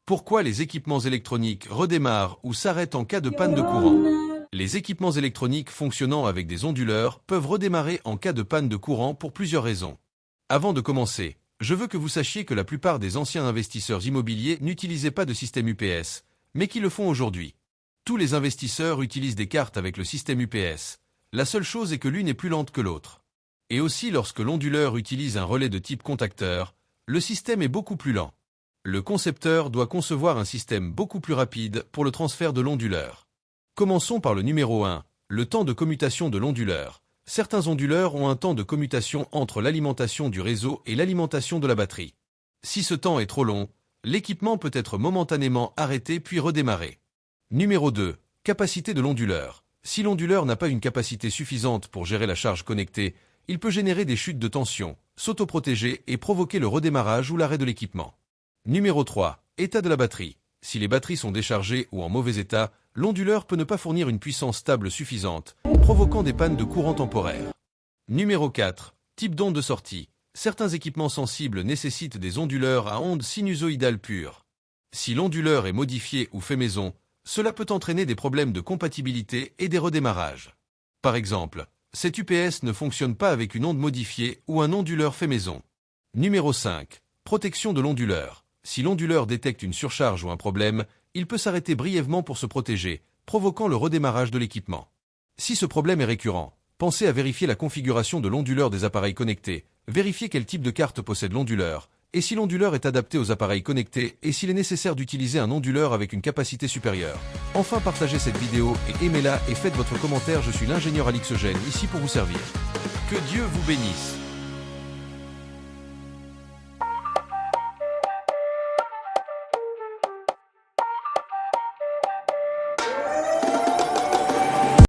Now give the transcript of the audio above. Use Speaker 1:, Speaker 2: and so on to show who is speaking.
Speaker 1: Pourquoi les équipements électroniques redémarrent ou s'arrêtent en cas de panne de courant? Les équipements électroniques fonctionnant avec des onduleurs peuvent redémarrer en cas de panne de courant pour plusieurs raisons. Avant de commencer, je veux que vous sachiez que la plupart des anciens investisseurs immobiliers n'utilisaient pas de système UPS, mais qui le font aujourd'hui. Tous les investisseurs utilisent des cartes avec le système UPS. La seule chose est que l'une est plus lente que l'autre. Et aussi lorsque l'onduleur utilise un relais de type contacteur, le système est beaucoup plus lent. Le concepteur doit concevoir un système beaucoup plus rapide pour le transfert de l'onduleur. Commençons par le numéro 1, le temps de commutation de l'onduleur. Certains onduleurs ont un temps de commutation entre l'alimentation du réseau et l'alimentation de la batterie. Si ce temps est trop long, l'équipement peut être momentanément arrêté puis redémarré. Numéro 2, capacité de l'onduleur. Si l'onduleur n'a pas une capacité suffisante pour gérer la charge connectée, il peut générer des chutes de tension, s'autoprotéger et provoquer le redémarrage ou l'arrêt de l'équipement. Numéro 3, état de la batterie. Si les batteries sont déchargées ou en mauvais état, l'onduleur peut ne pas fournir une puissance stable suffisante, provoquant des pannes de courant temporaires. Numéro 4, type d'onde de sortie. Certains équipements sensibles nécessitent des onduleurs à ondes sinusoïdales pures. Si l'onduleur est modifié ou fait maison, cela peut entraîner des problèmes de compatibilité et des redémarrages. Par exemple, cet UPS ne fonctionne pas avec une onde modifiée ou un onduleur fait maison. Numéro 5, protection de l'onduleur. Si l'onduleur détecte une surcharge ou un problème, il peut s'arrêter brièvement pour se protéger, provoquant le redémarrage de l'équipement. Si ce problème est récurrent, pensez à vérifier la configuration de l'onduleur des appareils connectés, vérifiez quel type de carte possède l'onduleur, et si l'onduleur est adapté aux appareils connectés et s'il est nécessaire d'utiliser un onduleur avec une capacité supérieure. Enfin, partagez cette vidéo et aimez-la et faites votre commentaire. Je suis l'ingénieur Alix Eugène, ici pour vous servir. Que Dieu vous bénisse.